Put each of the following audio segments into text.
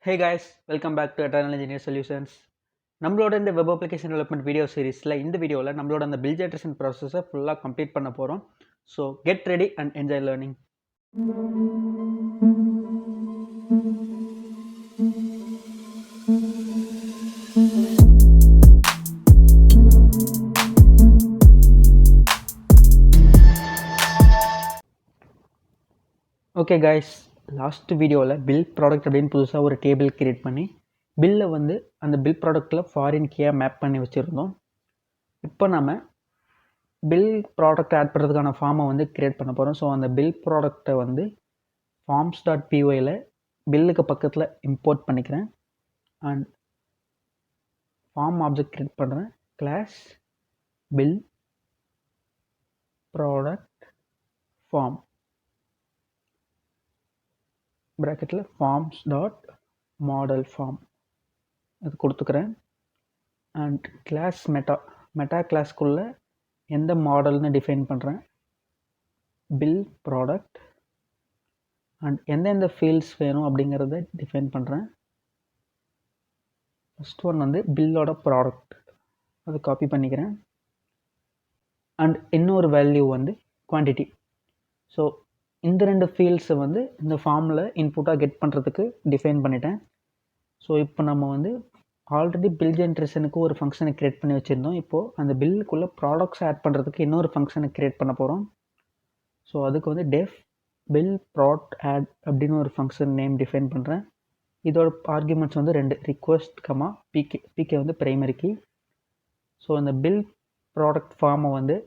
Hey guys, welcome back to Eternal Engineer Solutions. நம்மளோட இந்த web application development video சீரிஸில் இந்த வீடியோவில் நம்மளோட அந்த பில் ஜென்ரேஷன் ப்ராசஸை ஃபுல்லாக கம்ப்ளீட் பண்ண போகிறோம். So get ready and enjoy learning. Okay guys, last வீடியோவில் பில் ப்ராடக்ட் அப்படின்னு புதுசாக ஒரு டேபிள் கிரியேட் பண்ணி பில்லை வந்து அந்த பில் ப்ராடக்ட்டில் ஃபாரின் கீயாக மேப் பண்ணி வச்சுருந்தோம். இப்போ நம்ம பில் ப்ராடக்ட் ஆட் பண்ணுறதுக்கான ஃபார்மை வந்து கிரியேட் பண்ண போகிறோம். ஸோ அந்த பில் ப்ராடக்டை வந்து forms.pyல பில்லுக்கு பக்கத்தில் இம்போர்ட் பண்ணிக்கிறேன் அண்ட் ஃபார்ம் ஆப்ஜெக்ட் கிரியேட் பண்ணுறேன். கிளாஸ் பில் ப்ராடக்ட் ஃபார்ம் ப்ராக்கெட்டில் forms.model ஃபார்ம் அது கொடுத்துக்கிறேன். அண்ட் கிளாஸ் மெட்டா கிளாஸ்க்குள்ளே எந்த மாடல்னு டிஃபைன் பண்ணுறேன், பில் ப்ராடக்ட். அண்ட் எந்தெந்த ஃபீல்ட்ஸ் வேணும் அப்படிங்கிறத டிஃபைன் பண்ணுறேன். ஃபஸ்ட் ஒன் வந்து பில்லோட ப்ராடக்ட், அது காப்பி பண்ணிக்கிறேன். அண்ட் இன்னொரு வேல்யூ வந்து குவான்டிட்டி. ஸோ இந்த ரெண்டு ஃபீல்ட்ஸை வந்து இந்த ஃபார்மில் இன்புட்டாக கெட் பண்ணுறதுக்கு டிஃபைன் பண்ணிட்டேன். ஸோ இப்போ நம்ம வந்து ஆல்ரெடி பில் ஜென்ரேஷனுக்கு ஒரு ஃபங்க்ஷனை க்ரியேட் பண்ணி வச்சுருந்தோம். இப்போது அந்த பில்லுக்குள்ளே ப்ராடக்ட்ஸ் ஆட் பண்ணுறதுக்கு இன்னொரு ஃபங்க்ஷனை க்ரியேட் பண்ண போகிறோம். ஸோ அதுக்கு வந்து டெஃப் பில் ப்ராட் ஆட் அப்படின்னு ஒரு ஃபங்க்ஷன் நேம் டிஃபைன் பண்ணுறேன். இதோட ஆர்குமெண்ட்ஸ் வந்து ரெண்டு, ரிக்வெஸ்ட் கமா பிகே வந்து பிரைமரி கீ. ஸோ அந்த பில் ப்ராடக்ட் ஃபார்மை வந்து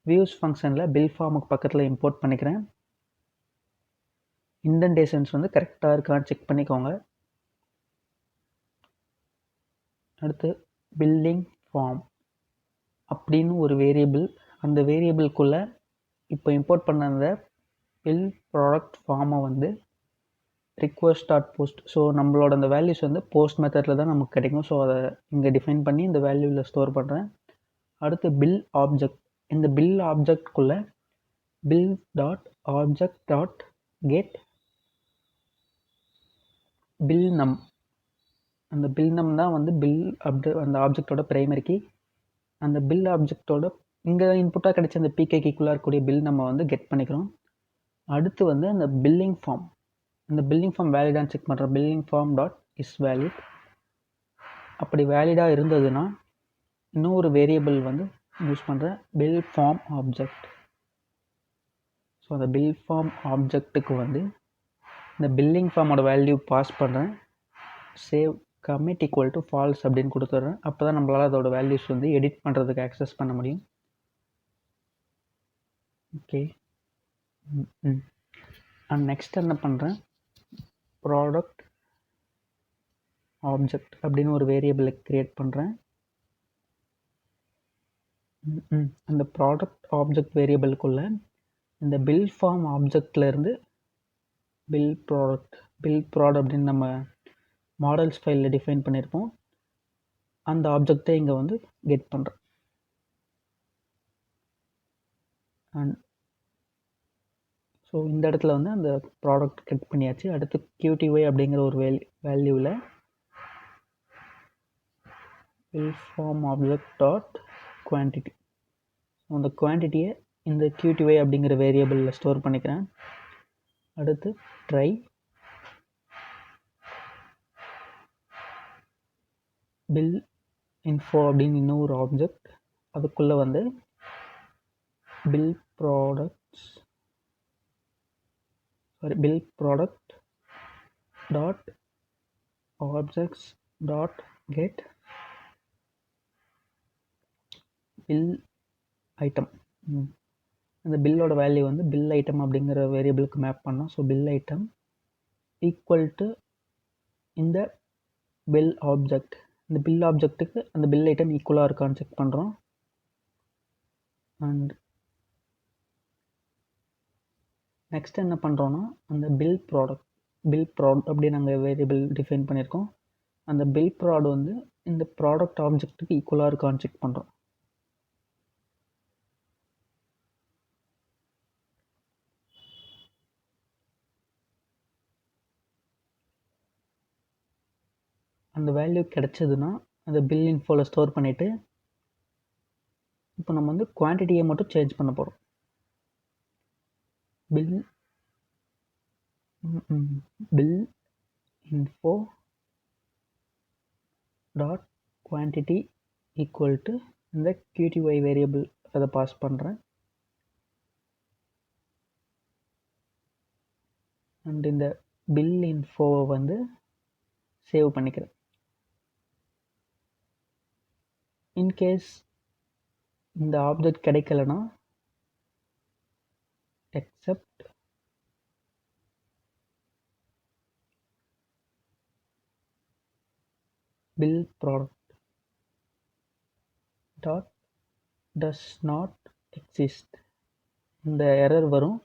வியூஸ் ஃபங்க்ஷனில் பில் ஃபார்முக்கு பக்கத்தில் இம்போர்ட் பண்ணிக்கிறேன். இண்டென்டேஷன்ஸ் வந்து கரெக்டாக இருக்கான்னு செக் பண்ணிக்கோங்க. அடுத்து பில்லிங் ஃபார்ம் அப்படின்னு ஒரு வேரியபிள், அந்த வேரியபிள்குள்ளே இப்போ இம்போர்ட் பண்ண அந்த பில் ப்ராடக்ட் ஃபார்மை வந்து request.post. ஸோ நம்மளோட அந்த வேல்யூஸ் வந்து போஸ்ட் மெத்தடில் தான் நமக்கு கிடைக்கும். ஸோ அதை இங்கே டிஃபைன் பண்ணி இந்த வேல்யூவில் ஸ்டோர் பண்ணுறேன். அடுத்து பில் ஆப்ஜெக்ட், இந்த பில் ஆப்ஜெக்ட்குள்ளே bill dot object dot get bill num, அந்த பில் நம் தான் வந்து பில் அந்த ஆப்ஜெக்டோட பிரைமரி கீ. அந்த பில் ஆப்ஜெக்டோட இங்கே இன்புட்டாக கிடைச்ச அந்த பிகே கீக்குள்ளே இருக்கக்கூடிய பில் நம்ம வந்து கெட் பண்ணிக்கிறோம். அடுத்து வந்து அந்த பில்லிங் ஃபார்ம், இந்த பில்லிங் ஃபார்ம் வேலிடான்னு செக் பண்ணுறோம். Billing form dot is valid. அப்படி வேலிடாக இருந்ததுன்னா இன்னொரு வேரியபிள் வந்து யூஸ் பண்ணுறேன், பில் ஃபார்ம் ஆப்ஜெக்ட். ஸோ அந்த பில் ஃபார்ம் ஆப்ஜெக்ட்டுக்கு வந்து இந்த பில்லிங் ஃபார்மோட வேல்யூ பாஸ் பண்ணுறேன். Save commit equal to false அப்படின்னு கொடுத்துட்றேன். அப்போ தான் நம்மளால் அதோட வேல்யூஸ் வந்து எடிட் பண்ணுறதுக்கு ஆக்சஸ் பண்ண முடியும். ஓகே. அண்ட் நெக்ஸ்ட் என்ன பண்ணுறேன், ப்ராடக்ட் ஆப்ஜெக்ட் அப்படின்னு ஒரு வேரியபிளை க்ரியேட் பண்ணுறேன். அந்த ப்ராடக்ட் ஆப்ஜெக்ட் வேரியபிளுக்குள்ளே இந்த பில் ஃபார்ம் ஆப்ஜெக்ட்லேருந்து பில் ப்ராட் அப்படின்னு நம்ம மாடல்ஸ் ஃபைலில் டிஃபைன் பண்ணியிருப்போம். அந்த ஆப்ஜெக்டை இங்கே வந்து கெட் பண்ணுறேன். அண்ட் ஸோ இந்த இடத்துல வந்து அந்த ப்ராடக்ட் கெட் பண்ணியாச்சு. அடுத்து QTY அப்படிங்கிற ஒரு வேல்யூவில் bill form object dot quantity, அந்த குவான்டிட்டியை இந்த QTY அப்படிங்கிற வேரியபிளில் ஸ்டோர் பண்ணிக்கிறேன். அடுத்து ட்ரை பில் இன்ஃபோ அப்படின்னு இன்னொரு ஆப்ஜெக்ட், அதுக்குள்ளே வந்து bill product dot objects dot get bill item. இந்த பில்லோட வேல்யூ வந்து பில் ஐட்டம் அப்படிங்கிற வேரியபிளுக்கு மேப் பண்ணோம். So bill item equal to இந்த பில் ஆப்ஜெக்ட், இந்த பில் ஆப்ஜெக்ட்டுக்கு அந்த பில் ஐட்டம் ஈக்குவலாக இருக்கான்னு செக் பண்ணுறோம். அண்ட் நெக்ஸ்ட் என்ன பண்ணுறோன்னா, அந்த பில் ப்ராட் அப்படி நாங்கள் வேரியபிள் டிஃபைன் பண்ணியிருக்கோம். அந்த பில் ப்ராட் வந்து இந்த ப்ராடக்ட் ஆப்ஜெக்ட்டுக்கு ஈக்குவலாக இருக்கான்னு செக் பண்ணுறோம். அந்த வேல்யூ கிடைச்சதுன்னா அந்த பில் இன்ஃபோவில் ஸ்டோர் பண்ணிவிட்டு இப்போ நம்ம வந்து குவான்டிட்டியை மட்டும் சேஞ்ச் பண்ண போகிறோம். Bill info dot quantity equal to இந்த qty வேரியபிள் அதை பாஸ் பண்ணுறேன். அண்ட் இந்த பில் இன்ஃபோவை வந்து சேவ் பண்ணிக்கிறேன். இன்கேஸ் இந்த ஆப்ஜெக்ட் கிடைக்கலனா except bill product dot does not exist இந்த எரர் வரும்.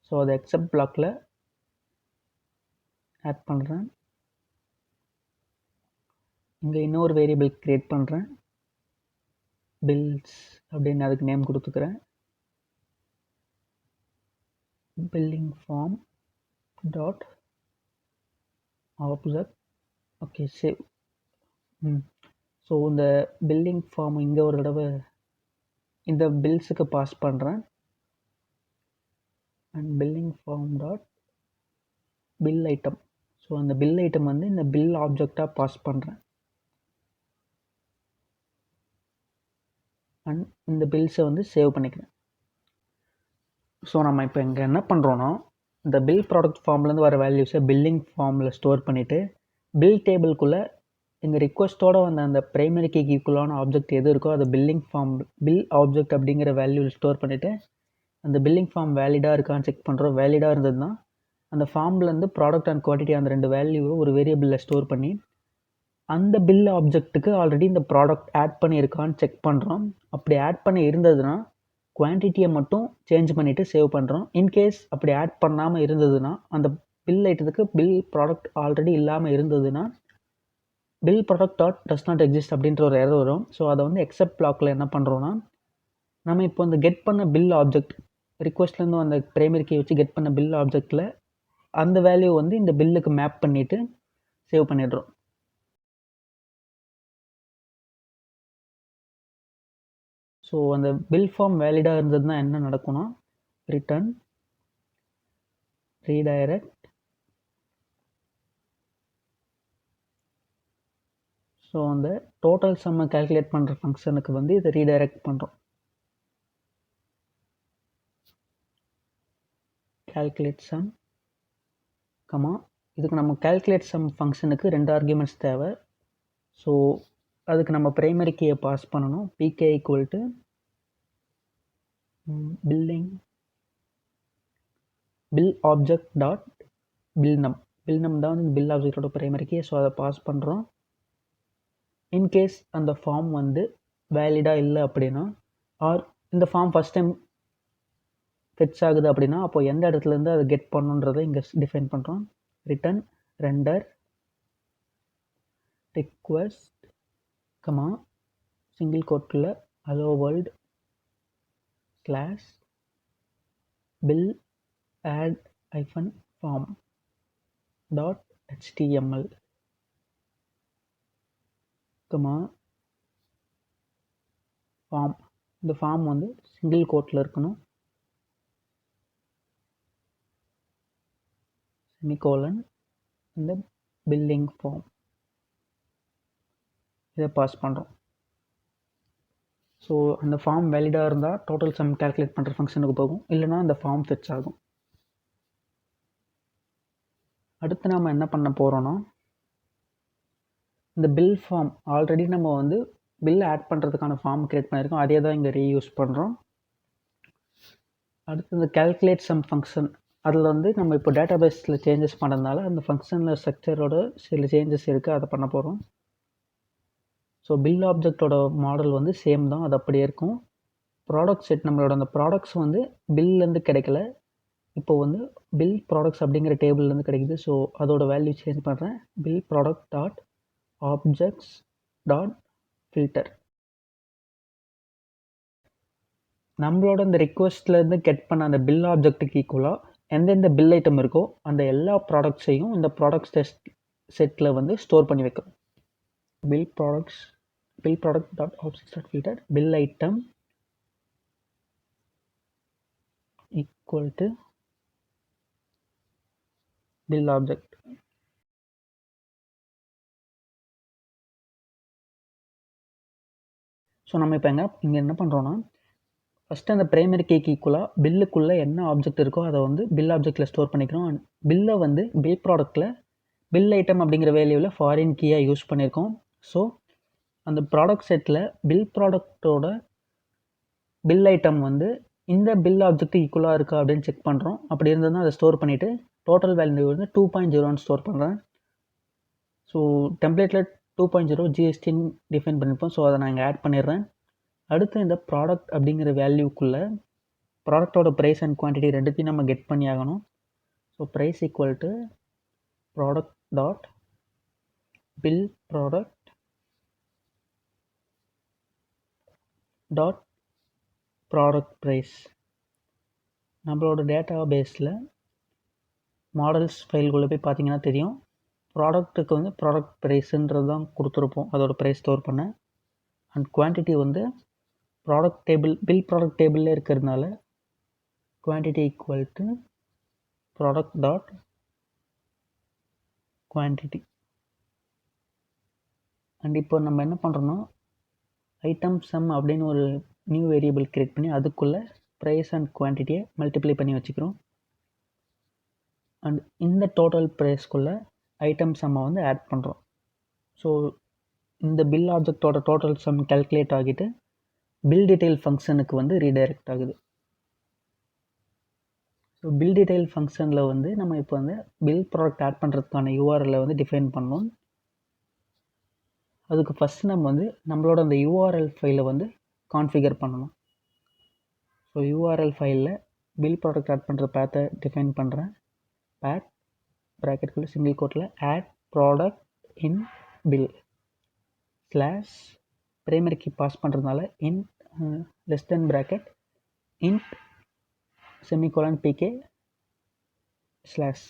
ஸோ அதை except பிளாக்ல ஆட் பண்ணுறேன். இங்கே இன்னொரு வேரியபிள் க்ரியேட் பண்ணுறேன், பில்ஸ் அப்படின்னு அதுக்கு நேம் கொடுத்துக்கிறேன். Billing form dot object okay save. So இந்த பில்லிங் ஃபார்ம் இங்கே ஒரு தடவை இந்த பில்ஸுக்கு பாஸ் பண்ணுறேன். And billing form dot bill item. So அந்த பில் ஐட்டம் வந்து இந்த பில் ஆப்ஜெக்டாக பாஸ் பண்ணுறேன். அண்ட் இந்த பில்ஸை வந்து சேவ் பண்ணிக்கிறேன். ஸோ நம்ம இப்போ இங்கே என்ன பண்ணுறோன்னா, இந்த பில் ப்ராடக்ட் ஃபார்ம்லேருந்து வர வேல்யூஸை பில்லிங் ஃபார்மில் ஸ்டோர் பண்ணிவிட்டு பில் டேபிள்குள்ளே எங்கள் ரிக்வஸ்ட்டோட வந்த அந்த ப்ரைமரி கீக்கு ஈக்குவலான ஆப்ஜெக்ட் எது இருக்கோ அதை பில்லிங் ஃபார்ம் பில் ஆப்ஜெக்ட் அப்படிங்கிற வேல்யூவில் ஸ்டோர் பண்ணிவிட்டு அந்த பில்லிங் ஃபார்ம் வேலிடாக இருக்கான்னு செக் பண்ணுறோம். வேலிடாக இருந்ததுன்னா அந்த ஃபார்ம்லேருந்து ப்ராடக்ட் அண்ட் குவான்டிட்டி அந்த ரெண்டு வேல்யூவை ஒரு வேரியபிளில் ஸ்டோர் பண்ணி அந்த பில் ஆப்ஜெக்ட்டுக்கு ஆல்ரெடி இந்த ப்ராடக்ட் ஆட் பண்ணியிருக்கான்னு செக் பண்ணுறோம். அப்படி ஆட் பண்ணி இருந்ததுன்னா குவான்டிட்டியை மட்டும் சேஞ்ச் பண்ணிவிட்டு சேவ் பண்ணுறோம். இன்கேஸ் அப்படி ஆட் பண்ணாமல் இருந்ததுன்னா அந்த பில் ஐட்டத்துக்கு பில் ப்ராடக்ட் ஆல்ரெடி இல்லாமல் இருந்ததுன்னா bill product dot does not exist அப்படின்ற ஒரு எரர் வரும். ஸோ அதை வந்து எக்ஸப்ட் பிளாக்ல என்ன பண்ணுறோன்னா, நம்ம இப்போ இந்த கெட் பண்ண பில் ஆப்ஜெக்ட் ரிக்வஸ்ட்லேருந்து அந்த பிரைமரி கீ வச்சு கெட் பண்ண பில் ஆப்ஜெக்டில் அந்த வேல்யூ வந்து இந்த பில்லுக்கு மேப் பண்ணிவிட்டு சேவ் பண்ணிடுறோம். ஸோ அந்த பில் ஃபார்ம் வேலிடாக இருந்ததுன்னா என்ன நடக்கும்னா, ரிட்டர்ன் ரீடைரக்ட். ஸோ அந்த டோட்டல் சம்மை கால்குலேட் பண்ணுற ஃபங்க்ஷனுக்கு வந்து இதை ரீடைரக்ட் பண்ணுறோம். கால்குலேட் சம் கமா இதுக்கு நம்ம கால்குலேட் சம் ஃபங்க்ஷனுக்கு 2 ஆர்குமெண்ட்ஸ் தேவை. ஸோ அதுக்கு நம்ம பிரைமரி கீயை பாஸ் பண்ணணும். pk equal to bill object dot bill num. Bill num தான் வந்து பில் ஆப்ஜெக்டோட பிரைமரி கீ. ஸோ அதை பாஸ் பண்ணுறோம். இன்கேஸ் அந்த ஃபார்ம் வந்து வேலிடாக இல்லை அப்படின்னா, ஆர் இந்த ஃபார்ம் ஃபஸ்ட் டைம் ஃபெட்ச் ஆகுது அப்படின்னா, அப்போ எந்த இடத்துலேருந்து அதை கெட் பண்ணுன்றதை இங்கே டிஃபைன் பண்ணுறோம். Return render request comma single கோட்டில் hello world slash bill add hyphen form dot HTML comma form. இந்த ஃபார்ம் வந்து சிங்கிள் கோட்டில் இருக்கணும். செமிகோலன் இந்த பில்லிங் ஃபார்ம் இதை பாஸ் பண்ணுறோம். ஸோ அந்த ஃபார்ம் வேலிடாக இருந்தால் டோட்டல் சம் கால்குலேட் பண்ணுற ஃபங்க்ஷனுக்கு போகும், இல்லைனா அந்த ஃபார்ம் ஃபெட்ச் ஆகும். அடுத்து நாம் என்ன பண்ண போகிறோன்னா, இந்த பில் ஃபார்ம் ஆல்ரெடி நம்ம வந்து பில் ஆட் பண்ணுறதுக்கான ஃபார்ம் க்ரியேட் பண்ணியிருக்கோம், அதே தான் இங்கே ரீயூஸ் பண்ணுறோம். அடுத்து இந்த கால்குலேட் சம் ஃபங்க்ஷன், அதில் வந்து நம்ம இப்போ டேட்டா பேஸில் சேஞ்சஸ் பண்ணுறதுனால அந்த ஃபங்க்ஷனில் ஸ்ட்ரக்சரோட சில சேஞ்சஸ் இருக்குது, அதை பண்ண போகிறோம். ஸோ பில் ஆப்ஜெக்டோட மாடல் வந்து சேம் தான், அது அப்படியே இருக்கும். ப்ராடக்ட் செட் நம்மளோட அந்த ப்ராடக்ட்ஸ் வந்து பில்லேருந்து கிடைக்கல, இப்போ வந்து பில் ப்ராடக்ட்ஸ் அப்படிங்கிற டேபிள்லேருந்து கிடைக்குது. ஸோ அதோட வேல்யூ சேஞ்ச் பண்ணுறேன். Bill product dot objects dot filter. நம்மளோட இந்த ரிக்வெஸ்ட்லேருந்து கெட் பண்ண அந்த பில் ஆப்ஜெக்ட்டுக்கு ஈக்குவலாக எந்தெந்த பில் ஐட்டம் இருக்கோ அந்த எல்லா ப்ராடக்ட்ஸையும் இந்த ப்ராடக்ட்ஸ் செட்டில் வந்து ஸ்டோர் பண்ணி வைக்கும். bill product dot objects dot filter bill item equal to bill object. So நம்ம இப்போ இங்கே என்ன பண்ணுறோன்னா, ஃபஸ்ட்டு அந்த ப்ரைமரி கீக்கு ஈக்குவலாக பில்லுக்குள்ளே என்ன ஆப்ஜெக்ட் இருக்கோ அதை வந்து பில் ஆப்ஜெக்டில் ஸ்டோர் பண்ணிக்கிறோம். அண்ட் பில்லை வந்து பில் ப்ராடக்ட்டில் பில் ஐட்டம் அப்படிங்கிற வேல்யூவில் ஃபாரின் கீயாக யூஸ் பண்ணியிருக்கோம். ஸோ அந்த ப்ராடக்ட் செட்டில் பில் ப்ராடக்டோட பில் ஐட்டம் வந்து இந்த பில் ஆப்ஜெக்ட் ஈக்குவலாக இருக்கா அப்படின்னு செக் பண்ணுறோம். அப்படி இருந்ததுன்னா அதை ஸ்டோர் பண்ணிவிட்டு டோட்டல் வேல்யூ வந்து 2.0ன்னு ஸ்டோர் பண்ணுறேன். ஸோ டெம்ப்ளேட்டில் 2.0 ஜிஎஸ்டின்னு டிஃபைன் பண்ணியிருப்போம். ஸோ அதை நான் இங்கே ஆட் பண்ணிடுறேன். அடுத்து இந்த ப்ராடக்ட் அப்படிங்கிற வேல்யூக்குள்ளே ப்ராடக்டோட ப்ரைஸ் அண்ட் குவான்டிட்டி ரெண்டுத்தையும் நம்ம கெட் பண்ணி ஆகணும். So price equal to product dot bill product dot product price. நம்மளோட டேட்டா பேஸில் மாடல்ஸ் ஃபைல்குள்ளே போய் பார்த்தீங்கன்னா தெரியும், ப்ராடக்ட்டுக்கு வந்து ப்ராடக்ட் ப்ரைஸுன்றது தான் கொடுத்துருப்போம், அதோட ப்ரைஸ் ஸ்டோர் பண்ண. அண்ட் குவான்டிட்டி வந்து ப்ராடக்ட் டேபிள் பில் ப்ராடக்ட் டேபிளில் இருக்கிறதுனால quantity equal to product dot quantity. And இப்போ நம்ம என்ன பண்ணுறோன்னா, ஐட்டம் சம் அப்படின்னு ஒரு நியூ வேரியபிள் கிரியேட் பண்ணி அதுக்குள்ளே ப்ரைஸ் அண்ட் குவான்டிட்டியை மல்டிப்ளை பண்ணி வச்சுக்கிறோம். அண்ட் இந்த டோட்டல் ப்ரைஸ்க்குள்ளே ஐட்டம் சம்மை வந்து ஆட் பண்ணுறோம். ஸோ இந்த பில் ஆப்ஜெக்டோட டோட்டல் சம் கால்குலேட் ஆகிட்டு பில் டீட்டெயில் ஃபங்க்ஷனுக்கு வந்து ரீடைரக்ட் ஆகுது. ஸோ பில் டீட்டெயில் ஃபங்க்ஷனில் வந்து நம்ம இப்போ வந்து பில் ப்ராடக்ட் ஆட் பண்ணுறதுக்கான யூஆர்எல்லை வந்து டிஃபைன் பண்ணோம். அதுக்கு ஃபஸ்ட் நம்ம வந்து நம்மளோட அந்த யூஆர்எல் ஃபைலை வந்து கான்ஃபிகர் பண்ணணும். ஸோ யூஆர்எல் ஃபைலில் பில் ப்ராடக்ட் ஆட் பண்ணுற பேத்தை டிஃபைன் பண்ணுறேன். பேத் ப்ராக்கெட்டுக்குள்ளே சிங்கிள் கோட்டில் add product in bill slash primary key pass பண்ணுறதுனால in less than bracket int semicolon pk slash.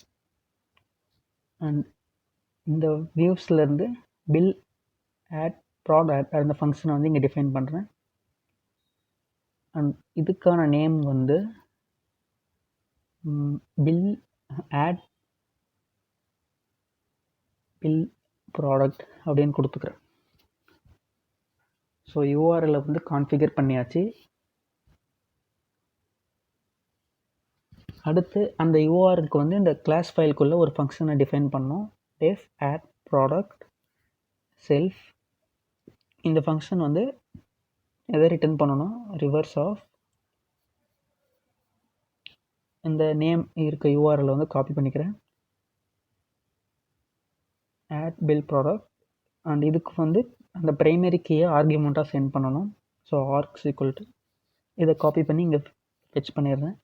And இந்த வியூஸ்லேருந்து பில் ஆட் ப்ராடக்ட் அந்த ஃபங்க்ஷனை வந்து இங்கே டிஃபைன் பண்ணுறேன். அண்ட் இதுக்கான நேம் வந்து பில் ஆட் பில் ப்ராடக்ட் அப்படின்னு கொடுத்துக்கிறேன். ஸோ யூஆர்எல்லை வந்து கான்ஃபிகர் பண்ணியாச்சு. அடுத்து அந்த யூஆர்எலுக்கு வந்து இந்த கிளாஸ் ஃபைலுக்குள்ளே ஒரு ஃபங்க்ஷனை டிஃபைன் பண்ணோம். Def add product self. இந்த ஃபங்க்ஷன் வந்து எதை ரிட்டர்ன் பண்ணணும், ரிவர்ஸ் ஆஃப் இந்த நேம் இருக்க யூஆர்எல் வந்து காப்பி பண்ணிக்கிறேன். ஆட் பில் ப்ராடக்ட் அண்ட் இதுக்கு வந்து அந்த ப்ரைமரி கீயை ஆர்கியூமெண்ட்டாக சென்ட் பண்ணணும். ஸோ ஆர்க்ஸ் ஈக்குவல் டு இதை காப்பி பண்ணி இங்கே ஃபெச் பண்ணிடுறேன்.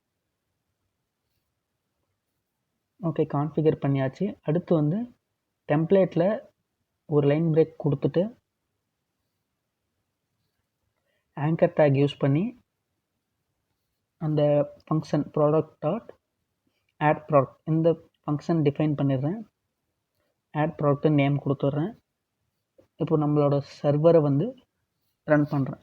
ஓகே, கான்ஃபிகர் பண்ணியாச்சு. அடுத்து வந்து டெம்ப்ளேட்டில் ஒரு லைன் பிரேக் கொடுத்துட்டு ஆங்கர் டேக் யூஸ் பண்ணி அந்த function product dot add product இந்த ஃபங்க்ஷன் டிஃபைன் பண்ணிடுறேன். ஆட் ப்ராடக்ட்டு நேம் கொடுத்துட்றேன். இப்போ நம்மளோட சர்வரை வந்து ரன் பண்ணுறேன்.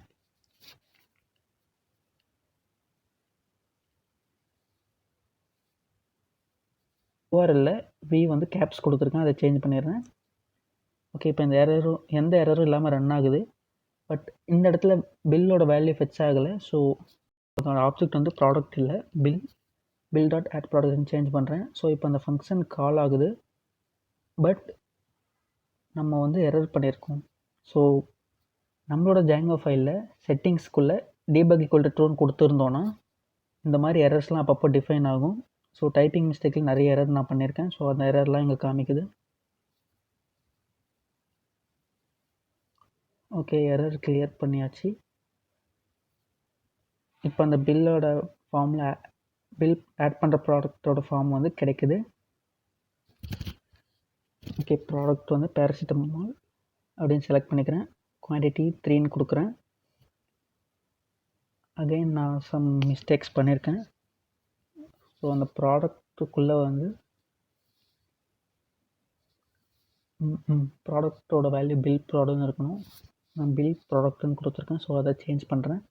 யூஆர்எல்ல வி வந்து கேப்ஸ் கொடுத்துருக்கேன், அதை சேஞ்ச் பண்ணிடுறேன். ஓகே, இப்போ இந்த எந்த எரரும் இல்லாமல் ரன் ஆகுது. பட் இந்த இடத்துல பில்லோட வேல்யூ ஃபெச் ஆகலை. ஸோ அதோட ஆப்ஜெக்ட் வந்து ப்ராடக்ட் இல்லை, பில் டாட் ஆட் ப்ராடக்ட்னு சேஞ்ச் பண்ணுறேன். ஸோ இப்போ அந்த ஃபங்க்ஷன் கால் ஆகுது, பட் நம்ம வந்து எரர் பண்ணியிருக்கோம். ஸோ நம்மளோட ஜாங்கோ ஃபைலில் செட்டிங்ஸ்க்குள்ளே டீபக் ஈக்குவல் டு ட்ரூன்னு கொடுத்துருந்தோன்னா இந்த மாதிரி எரர்ஸ்லாம் அப்பப்போ டிஃபைன் ஆகும். ஸோ டைப்பிங் மிஸ்டேக்கில் நிறைய எரர் நான் பண்ணியிருக்கேன். ஸோ அந்த எரர்லாம் இங்கே காமிக்குது. ஓகே, எரர் கிளியர் பண்ணியாச்சு. இப்போ அந்த பில்லோட ஃபார்மில் பில் ஆட் பண்ணுற ப்ராடக்டோட ஃபார்ம் வந்து கிடைக்குது. ஓகே, ப்ராடக்ட் வந்து பேராசிட்டமால் அப்படின்னு செலக்ட் பண்ணிக்கிறேன். குவான்டிட்டி 3ன்னு கொடுக்குறேன். அகைன் நான் சம் மிஸ்டேக்ஸ் பண்ணியிருக்கேன். ஸோ அந்த ப்ராடக்ட்டுக்குள்ளே வந்து ப்ராடக்ட்டோட வேல்யூ பில் ப்ராடக்ட்னு இருக்கணும். நான் பில் ப்ராடக்ட்னு கொடுத்துருக்கேன். ஸோ அதை சேஞ்ச் பண்ணுறேன்.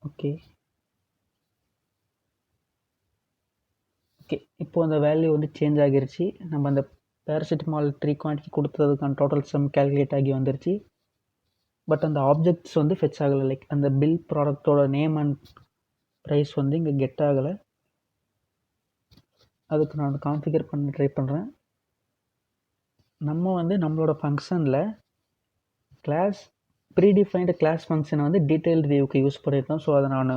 ஓகே ஓகே இப்போது அந்த வேல்யூ வந்து சேஞ்ச் ஆகிருச்சு. நம்ம அந்த பேராசிட்டமால் 3 குவான்டிட்டி கொடுத்ததுக்கான டோட்டல் சம் கேல்குலேட் ஆகி வந்துருச்சு. பட் அந்த ஆப்ஜெக்ட்ஸ் வந்து ஃபெச் ஆகலை. லைக் அந்த பில் ப்ராடக்ட்டோட நேம் அண்ட் ப்ரைஸ் வந்து இங்கே கெட் ஆகலை. அதுக்கு நான் கான்ஃபிகர் பண்ண ட்ரை பண்ணுறேன். நம்ம வந்து நம்மளோட ஃபங்க்ஷனில் கிளாஸ் ப்ரீடிஃபைன்டு கிளாஸ் ஃபங்க்ஷனை வந்து டீட்டெயில்டு வியூக்கு யூஸ் பண்ணியிருக்கோம். ஸோ அதை நான்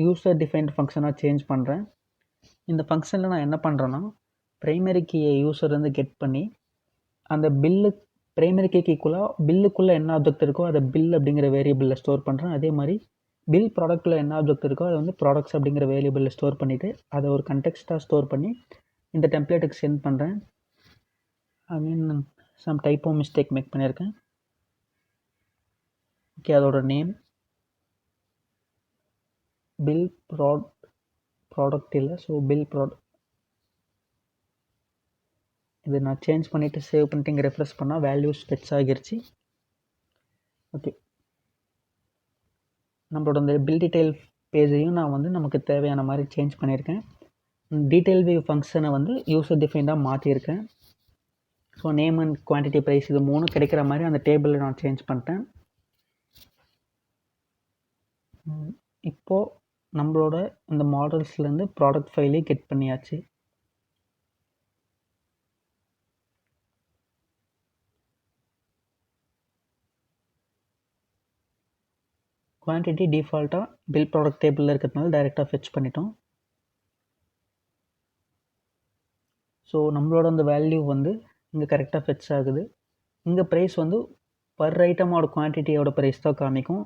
யூசர் டிஃபைன்டு ஃபங்க்ஷனாக சேஞ்ச் பண்ணுறேன். இந்த ஃபங்க்ஷனில் நான் என்ன பண்ணுறேன்னா, ப்ரைமரி கீயை யூஸர் வந்து கெட் பண்ணி அந்த பில்லு ப்ரைமரி கீக்கு ஈக்குவலாக பில்லுக்குள்ளே என்ன ஆப்ஜெக்ட் இருக்கோ அதை பில் அப்படிங்கிற வேரியபிளில் ஸ்டோர் பண்ணுறேன். அதே மாதிரி பில் ப்ராடக்ட்டில் என்ன ஆப்ஜெக்ட் இருக்கோ அதை வந்து ப்ராடக்ட்ஸ் அப்படிங்கிற வேரியபிளில் ஸ்டோர் பண்ணிவிட்டு அதை ஒரு கண்டெக்ஸ்ட்டாக ஸ்டோர் பண்ணி இந்த டெம்ப்ளேட்டுக்கு சென்ட் பண்ணுறேன். அகைன் சம் டைப்போ மிஸ்டேக் மேக் பண்ணியிருக்கேன். ஓகே, அதோட நேம் பில் ப்ராடக்ட் இல்லை. ஸோ பில் ப்ராடக்ட் இது நான் சேஞ்ச் பண்ணிவிட்டு சேவ் பண்ணிட்டு இங்கே ரெஃப்ரெஷ் பண்ணால் வேல்யூஸ் ஃபெச் ஆகிருச்சு. ஓகே, நம்மளோட அந்த பில் டீட்டெயில் பேஜையும் நான் வந்து நமக்கு தேவையான மாதிரி சேஞ்ச் பண்ணியிருக்கேன். டீட்டெயில் வியூ ஃபங்க்ஷனை வந்து யூசர் டிஃபைன்டாக மாற்றியிருக்கேன். So name and quantity price இது 3 கிடைக்கிற மாதிரி அந்த டேபிளில் நான் சேஞ்ச் பண்ணிட்டேன். இப்போது நம்மளோட இந்த மாடல்ஸ்லேருந்து ப்ராடக்ட் ஃபைலே கெட் பண்ணியாச்சு. குவான்டிட்டி டிஃபால்ட்டாக பில் ப்ராடக்ட் டேபிளில் இருக்கிறதுனால டைரெக்டாக ஃபெச் பண்ணிட்டோம். ஸோ நம்மளோட அந்த வேல்யூ வந்து இங்கே கரெக்டாக ஃபெச் ஆகுது. இங்கே ப்ரைஸ் வந்து பர் ஐட்டமோட குவான்டிட்டியோட ப்ரைஸ் தான் காமிக்கும்.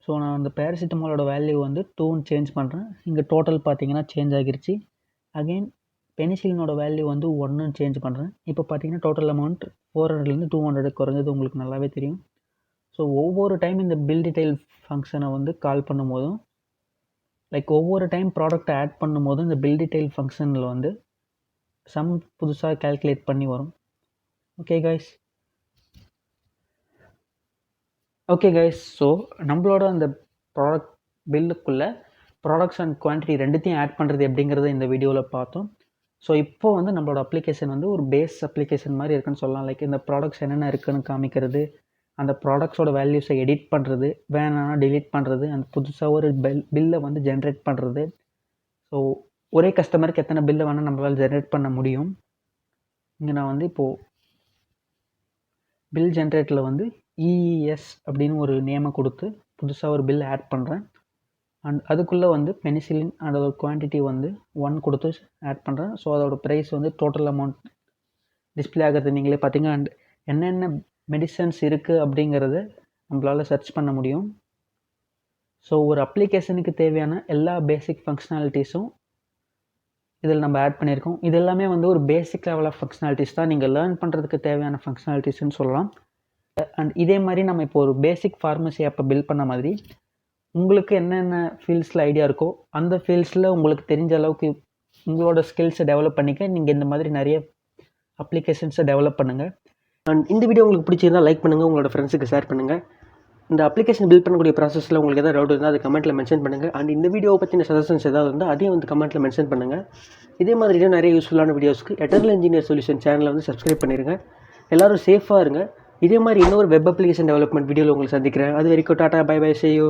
ஸோ நான் அந்த பேராசிட்டமாலோட வேல்யூ வந்து 2ன்னு சேஞ்ச் பண்ணுறேன். இங்கே டோட்டல் பார்த்தீங்கன்னா சேஞ்ச் ஆகிருச்சு. அகெயின் பெனிசிலினோட வேல்யூ வந்து 1ன்னு சேஞ்ச் பண்ணுறேன். இப்போ பார்த்தீங்கன்னா டோட்டல் அமௌண்ட் 400லேருந்து 200 குறைஞ்சது உங்களுக்கு நல்லாவே தெரியும். ஸோ ஒவ்வொரு டைம் இந்த பில் டீட்டெயில் ஃபங்க்ஷனை வந்து கால் பண்ணும்போதும் லைக் ஒவ்வொரு டைம் ப்ராடக்ட்டை ஆட் பண்ணும்போதும் இந்த பில் டீட்டெயில் ஃபங்க்ஷனில் வந்து சம் புதுசாக கால்குலேட் பண்ணி வரும். ஓகே கைஸ் ஸோ நம்மளோட அந்த ப்ராடக்ட் பில்லுக்குள்ளே ப்ராடக்ட்ஸ் அண்ட் குவான்டிட்டி ரெண்டுத்தையும் ஆட் பண்ணுறது எப்படிங்கிறத இந்த வீடியோவில் பார்த்தோம். ஸோ இப்போ வந்து நம்மளோட அப்ளிகேஷன் வந்து ஒரு பேஸ் அப்ளிகேஷன் மாதிரி இருக்குன்னு சொல்லலாம். லைக் இந்த ப்ராடக்ட்ஸ் என்னென்ன இருக்குதுன்னு காமிக்கிறது, அந்த ப்ராடக்ட்ஸோட வேல்யூஸை எடிட் பண்ணுறது, வேணான்னா டிலீட் பண்ணுறது, அந்த புதுசாக ஒரு பில்லை வந்து ஜென்ரேட் பண்ணுறது. ஸோ ஒரே கஸ்டமருக்கு எத்தனை பில்லை வேணால் நம்மளால் ஜென்ரேட் பண்ண முடியும். இங்கே நான் வந்து இப்போது பில் ஜென்ரேட்டில் வந்து இஇஎஸ் அப்படின்னு ஒரு நேமை கொடுத்து புதுசாக ஒரு பில் ஆட் பண்ணுறேன். அண்ட் அதுக்குள்ளே வந்து பெனிசிலின் அதோட குவான்டிட்டி வந்து 1 கொடுத்து ஆட் பண்ணுறேன். ஸோ அதோட ப்ரைஸ் வந்து டோட்டல் அமௌண்ட் டிஸ்பிளே ஆகிறது நீங்களே பார்த்தீங்க. அண்ட் என்னென்ன மெடிசன்ஸ் இருக்குது அப்படிங்கிறத நம்மளால் சர்ச் பண்ண முடியும். ஸோ ஒரு அப்ளிகேஷனுக்கு தேவையான எல்லா பேசிக் ஃபங்க்ஷனாலிட்டிஸும் இதில் நம்ம ஆட் பண்ணியிருக்கோம். இது எல்லாமே வந்து ஒரு பேசிக் லெவல் ஆஃப் ஃபங்க்ஷனாலிட்டிஸ் தான், நீங்கள் லேர்ன் பண்ணுறதுக்கு தேவையான ஃபங்க்ஷனாலிட்டிஸ்ன்னு சொல்லலாம். அண்ட் இதே மாதிரி நம்ம இப்போ ஒரு பேசிக் ஃபார்மசி ஆப்பை பில்ட் பண்ண மாதிரி உங்களுக்கு என்னென்ன ஃபீல்ட்ஸில் ஐடியா இருக்கோ அந்த ஃபீல்ட்ஸில் உங்களுக்கு தெரிஞ்ச அளவுக்கு உங்களோட ஸ்கில்ஸை டெவலப் பண்ணிக்க நீங்கள் இந்த மாதிரி நிறைய அப்ளிகேஷன்ஸை டெவலப் பண்ணுங்கள். அண்ட் இந்த வீடியோ உங்களுக்கு பிடிச்சிருந்தால் லைக் பண்ணுங்கள், உங்களோட ஃப்ரெண்ட்ஸுக்கு ஷேர் பண்ணுங்கள். இந்த அப்ளிகேஷன் பில்ட் பண்ணக்கூடிய ப்ராசஸில் உங்களுக்கு எதாவது டவுட் இருந்தால் அது கமெண்ட்டில் மென்ஷன் பண்ணுங்கள். அண்ட் இந்த வீடியோவை பற்றின சஜஷன்ஸ் ஏதாவது இருந்தால் அதையும் வந்து கமெண்ட்டில் மென்ஷன் பண்ணுங்கள். இதே மாதிரி நிறைய யூஸ்ஃபுல்லான வீடியோஸ்க்கு எட்டர்னல் இன்ஜினியர் சொல்யூஷன் சேனலை வந்து சப்ஸ்கிரைப் பண்ணிடுங்க. எல்லோரும் சேஃபாக இருங்க. இதே மாதிரி இன்னொரு வெப் அப்ளிகேஷன் டெவலப்மெண்ட் வீடியோவில் உங்களை சந்திக்கிறேன். அது வரைக்கும் tata, bye bye, see you.